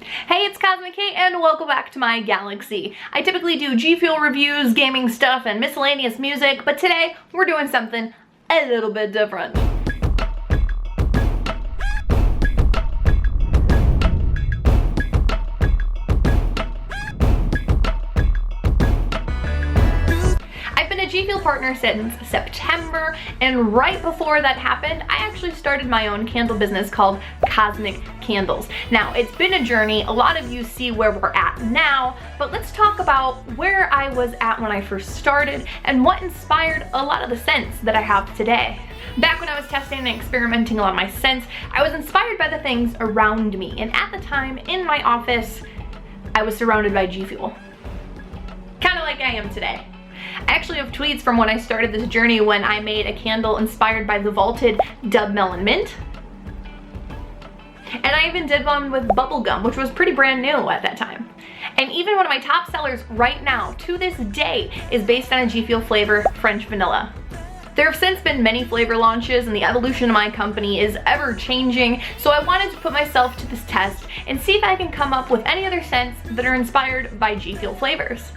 Hey, it's KosmicKait and welcome back to my galaxy. I typically do G Fuel reviews, gaming stuff, and miscellaneous music, but today we're doing something a little bit different. G Fuel partner since September, and right before that happened, I actually started my own candle business called Cosmic Candles. Now, it's been a journey. A lot of you see where we're at now, but let's talk about where I was at when I first started and what inspired a lot of the scents that I have today. Back when I was testing and experimenting a lot of my scents, I was inspired by the things around me, and at the time, in my office, I was surrounded by G Fuel. Kind of like I am today. I actually have tweets from when I started this journey when I made a candle inspired by the vaulted Dub Melon Mint. And I even did one with bubblegum, which was pretty brand new at that time. And even one of my top sellers right now, to this day, is based on a G Fuel flavor, French Vanilla. There have since been many flavor launches and the evolution of my company is ever changing, so I wanted to put myself to this test and see if I can come up with any other scents that are inspired by G Fuel flavors.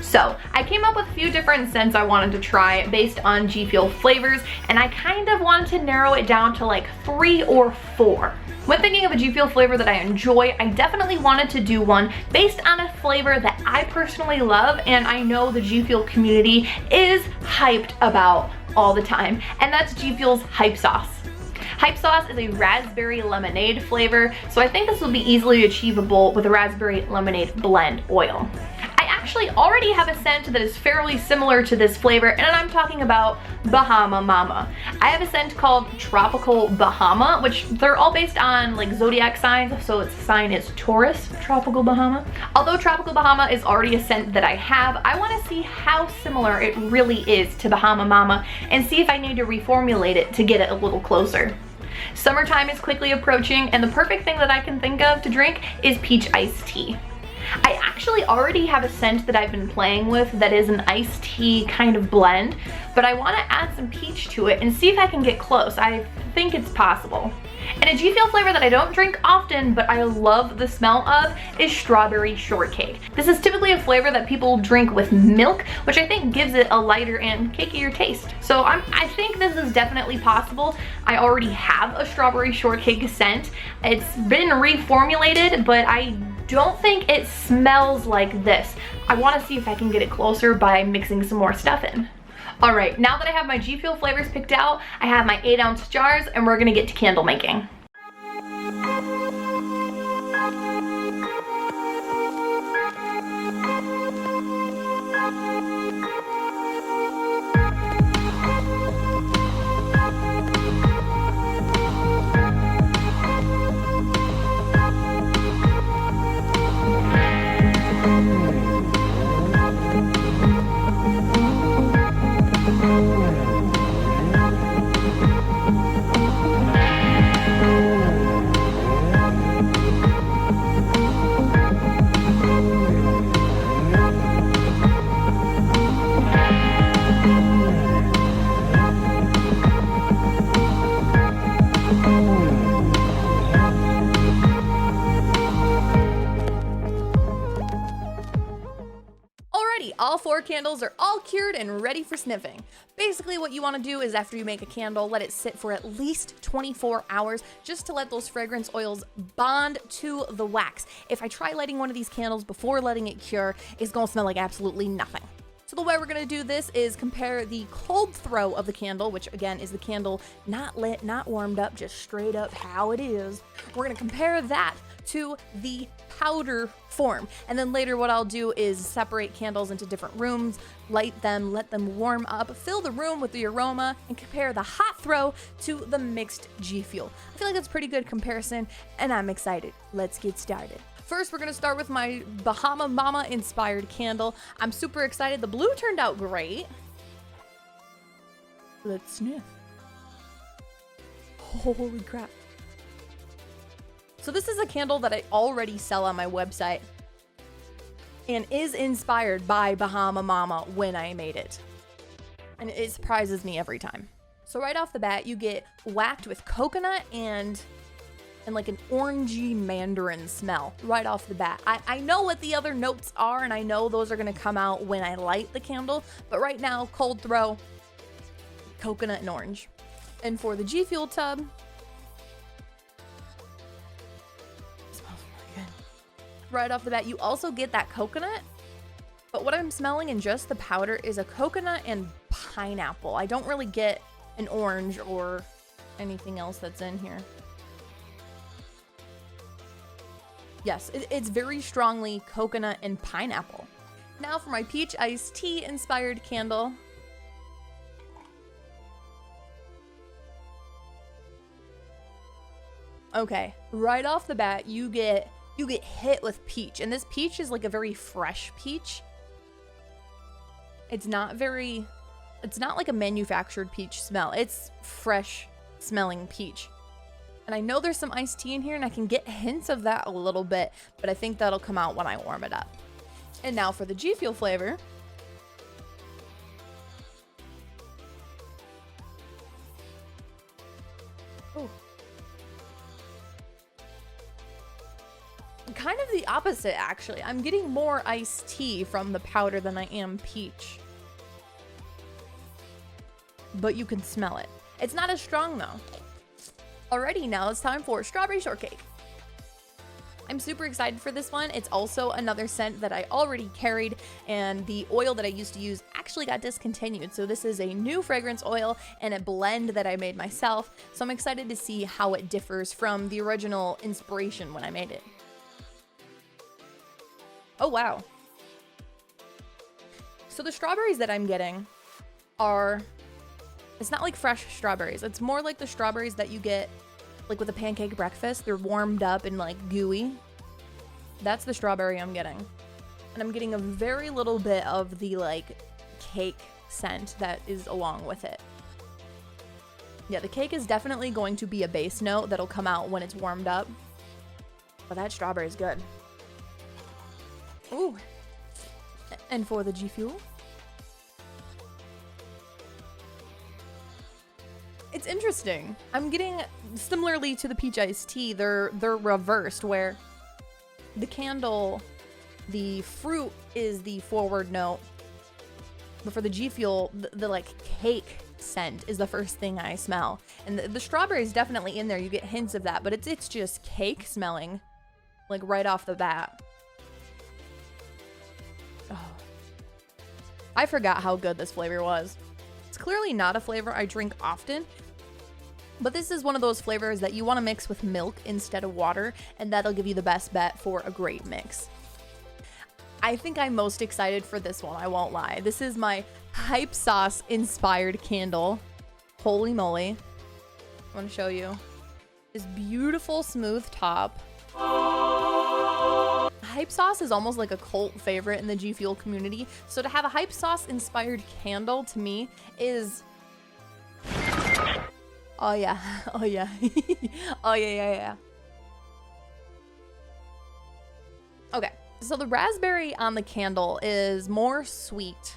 So I came up with a few different scents I wanted to try based on G Fuel flavors, and I kind of wanted to narrow it down to like 3 or 4. When thinking of a G Fuel flavor that I enjoy, I definitely wanted to do one based on a flavor that I personally love and I know the G Fuel community is hyped about all the time, and that's G Fuel's Hype Sauce. Hype Sauce is a raspberry lemonade flavor, so I think this will be easily achievable with a raspberry lemonade blend oil. I actually already have a scent that is fairly similar to this flavor, and I'm talking about Bahama Mama. I have a scent called Tropical Bahama, which they're all based on like zodiac signs, so its sign is Taurus, Tropical Bahama. Although Tropical Bahama is already a scent that I have, I want to see how similar it really is to Bahama Mama and see if I need to reformulate it to get it a little closer. Summertime is quickly approaching, and the perfect thing that I can think of to drink is peach iced tea. I actually already have a scent that I've been playing with that is an iced tea kind of blend, but I want to add some peach to it and see if I can get close. I think it's possible. And a G Fuel flavor that I don't drink often, but I love the smell of, is Strawberry Shortcake. This is typically a flavor that people drink with milk, which I think gives it a lighter and cakier taste. So I think this is definitely possible. I already have a Strawberry Shortcake scent. It's been reformulated, but I don't think it smells like this. I want to see if I can get it closer by mixing some more stuff in. Alright, now that I have my G Fuel flavors picked out, I have my 8-ounce jars and we're gonna get to candle making. All 4 candles are all cured and ready for sniffing. Basically what you want to do is after you make a candle, let it sit for at least 24 hours just to let those fragrance oils bond to the wax. If I try lighting one of these candles before letting it cure, it's gonna smell like absolutely nothing. So the way we're gonna do this is compare the cold throw of the candle, which again is the candle not lit, not warmed up, just straight up how it is. We're gonna compare that to the powder form. And then later what I'll do is separate candles into different rooms, light them, let them warm up, fill the room with the aroma, and compare the hot throw to the mixed G Fuel. I feel like that's a pretty good comparison, and I'm excited. Let's get started. First, we're gonna start with my Bahama Mama inspired candle. I'm super excited. The blue turned out great. Let's sniff. Holy crap. So this is a candle that I already sell on my website and is inspired by Bahama Mama when I made it. And it surprises me every time. So right off the bat, you get whacked with coconut and and like an orangey mandarin smell right off the bat. I know what the other notes are, and I know those are gonna come out when I light the candle, but right now, cold throw, coconut and orange. And for the G Fuel tub, it smells really good. Right off the bat, you also get that coconut, but what I'm smelling in just the powder is a coconut and pineapple. I don't really get an orange or anything else that's in here. Yes, it's very strongly coconut and pineapple. Now for my peach iced tea inspired candle. Okay, right off the bat, you get hit with peach, and this peach is like a very fresh peach. It's not like a manufactured peach smell. It's fresh smelling peach. And I know there's some iced tea in here, and I can get hints of that a little bit, but I think that'll come out when I warm it up. And now for the G Fuel flavor. Ooh. Kind of the opposite, actually. I'm getting more iced tea from the powder than I am peach. But you can smell it. It's not as strong, though. Alrighty, now it's time for strawberry shortcake. I'm super excited for this one. It's also another scent that I already carried, and the oil that I used to use actually got discontinued. So this is a new fragrance oil and a blend that I made myself. So I'm excited to see how it differs from the original inspiration when I made it. Oh, wow. So the strawberries that I'm getting are, it's not like fresh strawberries. It's more like the strawberries that you get like with a pancake breakfast. They're warmed up and like gooey. That's the strawberry I'm getting. And I'm getting a very little bit of the like cake scent that is along with it. Yeah, the cake is definitely going to be a base note that'll come out when it's warmed up. But that strawberry is good. Ooh. And for the G Fuel. It's interesting. I'm getting, similarly to the peach iced tea, they're reversed, where the candle, the fruit is the forward note, but for the G Fuel, the like cake scent is the first thing I smell. And the strawberry is definitely in there. You get hints of that, but it's just cake smelling, like right off the bat. Oh. I forgot how good this flavor was. It's clearly not a flavor I drink often, but this is one of those flavors that you want to mix with milk instead of water, and that'll give you the best bet for a great mix. I think I'm most excited for this one, I won't lie. This is my hype sauce inspired candle. Holy moly. I want to show you this beautiful smooth top. Hype sauce is almost like a cult favorite in the G Fuel community, so to have a hype sauce inspired candle to me is, oh yeah, oh yeah, oh yeah. Okay, so the raspberry on the candle is more sweet,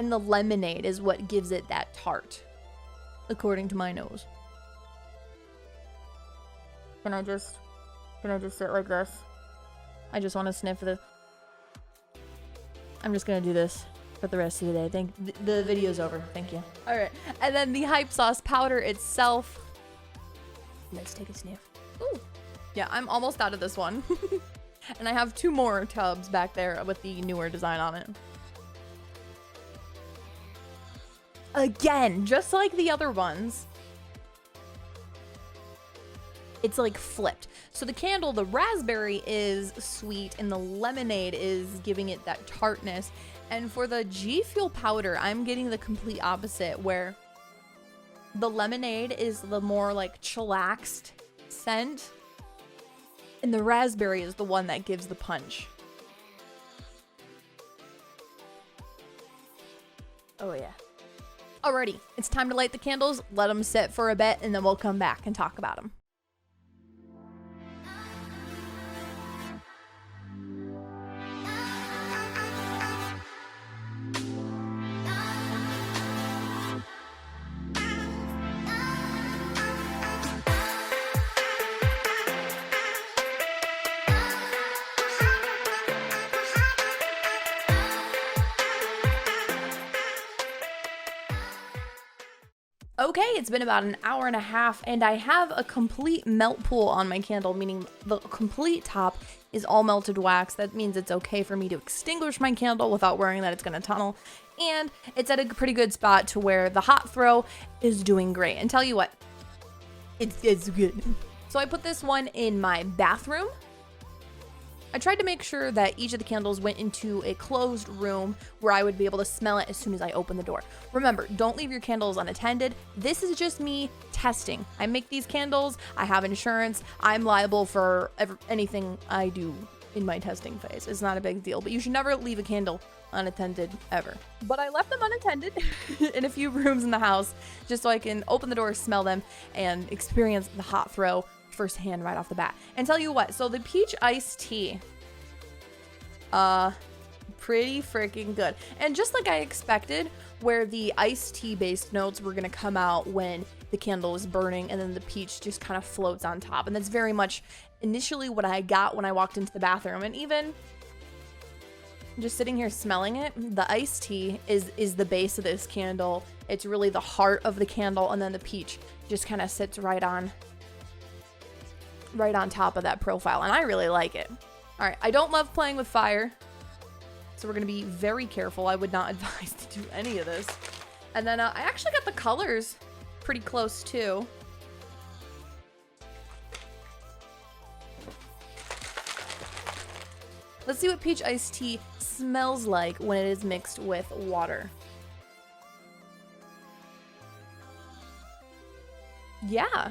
and the lemonade is what gives it that tart, according to my nose. Can I just sit like this? I just want to sniff the... I'm just gonna do this for the rest of the day. The video's over. Thank you. All right, and then the hype sauce powder itself. Let's take a sniff. Ooh. Yeah, I'm almost out of this one. And I have 2 more tubs back there with the newer design on it. Again, just like the other ones, it's like flipped. So the candle, the raspberry is sweet and the lemonade is giving it that tartness. And for the G Fuel powder, I'm getting the complete opposite, where the lemonade is the more like chillaxed scent, and the raspberry is the one that gives the punch. Oh yeah. Alrighty, it's time to light the candles, let them sit for a bit, and then we'll come back and talk about them. Okay, it's been about an hour and a half and I have a complete melt pool on my candle, meaning the complete top is all melted wax. That means it's okay for me to extinguish my candle without worrying that it's gonna tunnel. And it's at a pretty good spot to where the hot throw is doing great. And tell you what, it's good. So I put this one in my bathroom. I tried to make sure that each of the candles went into a closed room where I would be able to smell it as soon as I open the door. Remember, don't leave your candles unattended. This is just me testing. I make these candles, I have insurance, I'm liable for anything I do in my testing phase. It's not a big deal, but you should never leave a candle unattended ever. But I left them unattended in a few rooms in the house just so I can open the door, smell them, and experience the hot throw firsthand right off the bat. And tell you what, so the peach iced tea, pretty freaking good. And just like I expected, where the iced tea based notes were gonna come out when the candle is burning and then the peach just kind of floats on top. And that's very much initially what I got when I walked into the bathroom. And even just sitting here smelling it, the iced tea is the base of this candle. It's really the heart of the candle, and then the peach just kind of sits right on top of that profile, and I really like it. All right, I don't love playing with fire, so we're gonna be very careful. I would not advise to do any of this. And then I actually got the colors pretty close too. Let's see what peach iced tea smells like when it is mixed with water. Yeah.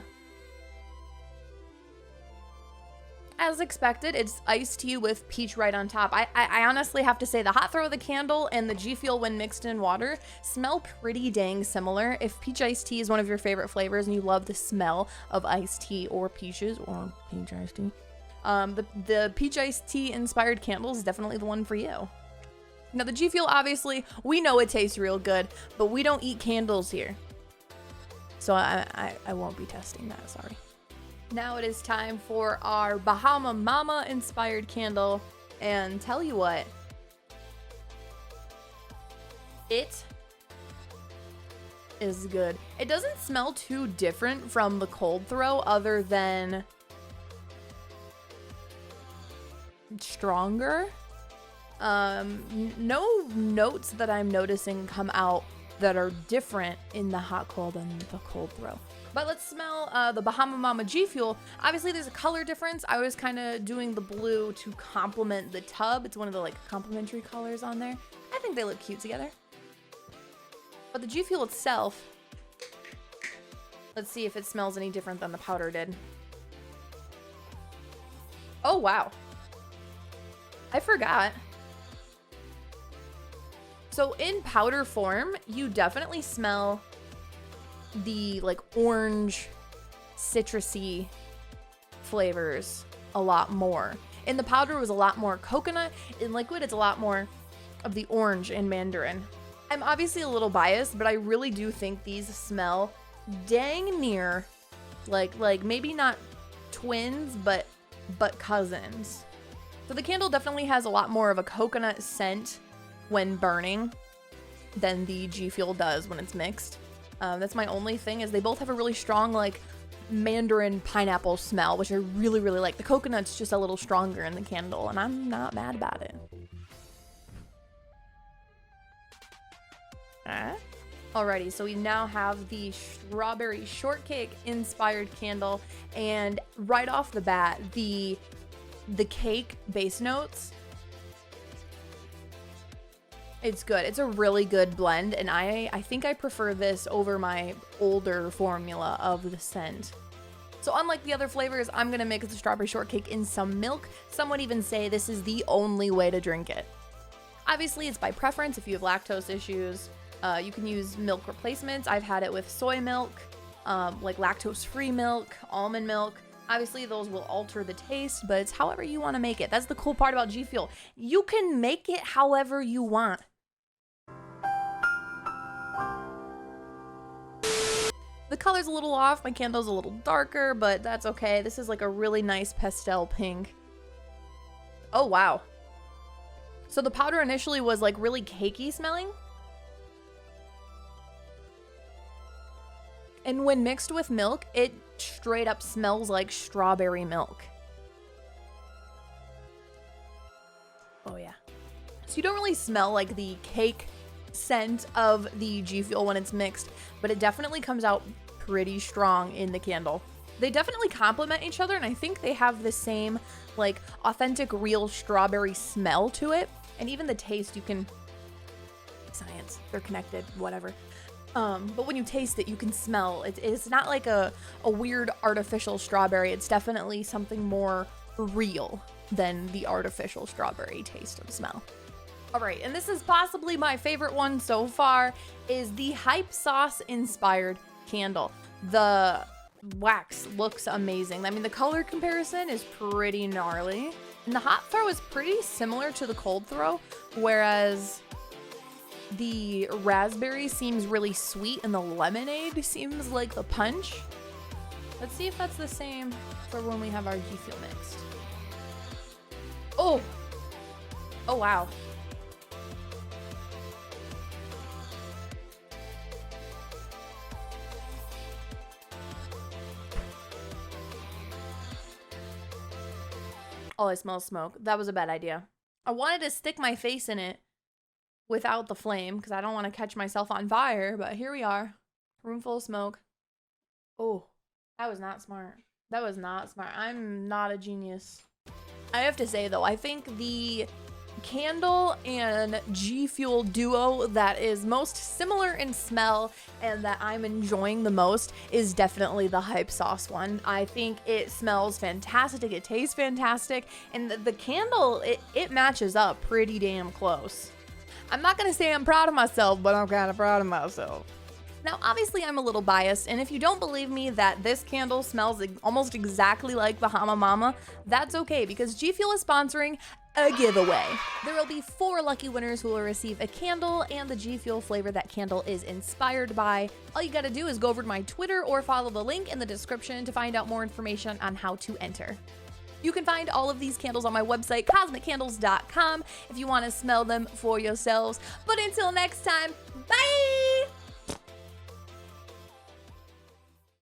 As expected, it's iced tea with peach right on top. I honestly have to say the hot throw of the candle and the GFUEL when mixed in water smell pretty dang similar. If peach iced tea is one of your favorite flavors and you love the smell of iced tea or peaches or peach iced tea, the peach iced tea inspired candle is definitely the one for you. Now the GFUEL, obviously, we know it tastes real good, but we don't eat candles here. So I won't be testing that, sorry. Now it is time for our Bahama Mama inspired candle, and tell you what, it is good. It doesn't smell too different from the cold throw other than stronger. No notes that I'm noticing come out that are different in the hot cold than the cold throw. But let's smell the Bahama Mama GFUEL. Obviously there's a color difference. I was kind of doing the blue to complement the tub. It's one of the like complementary colors on there. I think they look cute together. But the GFUEL itself, let's see if it smells any different than the powder did. Oh wow, I forgot. So in powder form, you definitely smell the like orange citrusy flavors a lot more. In the powder it was a lot more coconut. In liquid it's a lot more of the orange and mandarin. I'm obviously a little biased, but I really do think these smell dang near like maybe not twins, but cousins. So the candle definitely has a lot more of a coconut scent when burning than the GFUEL does when it's mixed. That's my only thing, is they both have a really strong like mandarin pineapple smell, which I really like. The coconut's just a little stronger in the candle, and I'm not mad about it. Alrighty, so we now have the strawberry shortcake inspired candle, and right off the bat, the cake base notes, it's good. It's a really good blend, and I think I prefer this over my older formula of the scent. So unlike the other flavors, I'm gonna mix the strawberry shortcake in some milk. Some would even say this is the only way to drink it. Obviously, it's by preference. If you have lactose issues, you can use milk replacements. I've had it with soy milk, like lactose-free milk, almond milk. Obviously, those will alter the taste, but it's however you want to make it. That's the cool part about GFUEL. You can make it however you want. The color's a little off. My candle's a little darker, but that's okay. This is like a really nice pastel pink. Oh, wow. So the powder initially was like really cakey smelling. And when mixed with milk, it straight up smells like strawberry milk. Oh yeah. So you don't really smell like the cake scent of the G Fuel when it's mixed, but it definitely comes out pretty strong in the candle. They definitely complement each other, and I think they have the same like authentic real strawberry smell to it. And even the taste, you can, science, they're connected, whatever. But when you taste it, you can smell it. It's not like a weird artificial strawberry. It's definitely something more real than the artificial strawberry taste or smell. All right, and this is possibly my favorite one so far, is the Hype Sauce inspired candle. The wax looks amazing. I mean, the color comparison is pretty gnarly. And the hot throw is pretty similar to the cold throw, whereas the raspberry seems really sweet and the lemonade seems like the punch. Let's see if that's the same for when we have our G Fuel mixed. Oh! Oh, wow. Oh, I smell smoke. That was a bad idea. I wanted to stick my face in it without the flame because I don't want to catch myself on fire, but here we are. Room full of smoke. Oh, that was not smart. That was not smart. I'm not a genius. I have to say though, I think the candle and G Fuel duo that is most similar in smell and that I'm enjoying the most is definitely the Hype Sauce one. I think it smells fantastic, it tastes fantastic, and the candle, it matches up pretty damn close. I'm not gonna say I'm proud of myself, but I'm kind of proud of myself. Now, obviously I'm a little biased, and if you don't believe me that this candle smells almost exactly like Bahama Mama, that's okay because G Fuel is sponsoring a giveaway. There will be 4 lucky winners who will receive a candle and the G Fuel flavor that candle is inspired by. All you gotta do is go over to my Twitter or follow the link in the description to find out more information on how to enter. You can find all of these candles on my website, KosmicCandles.com, if you want to smell them for yourselves. But until next time, bye!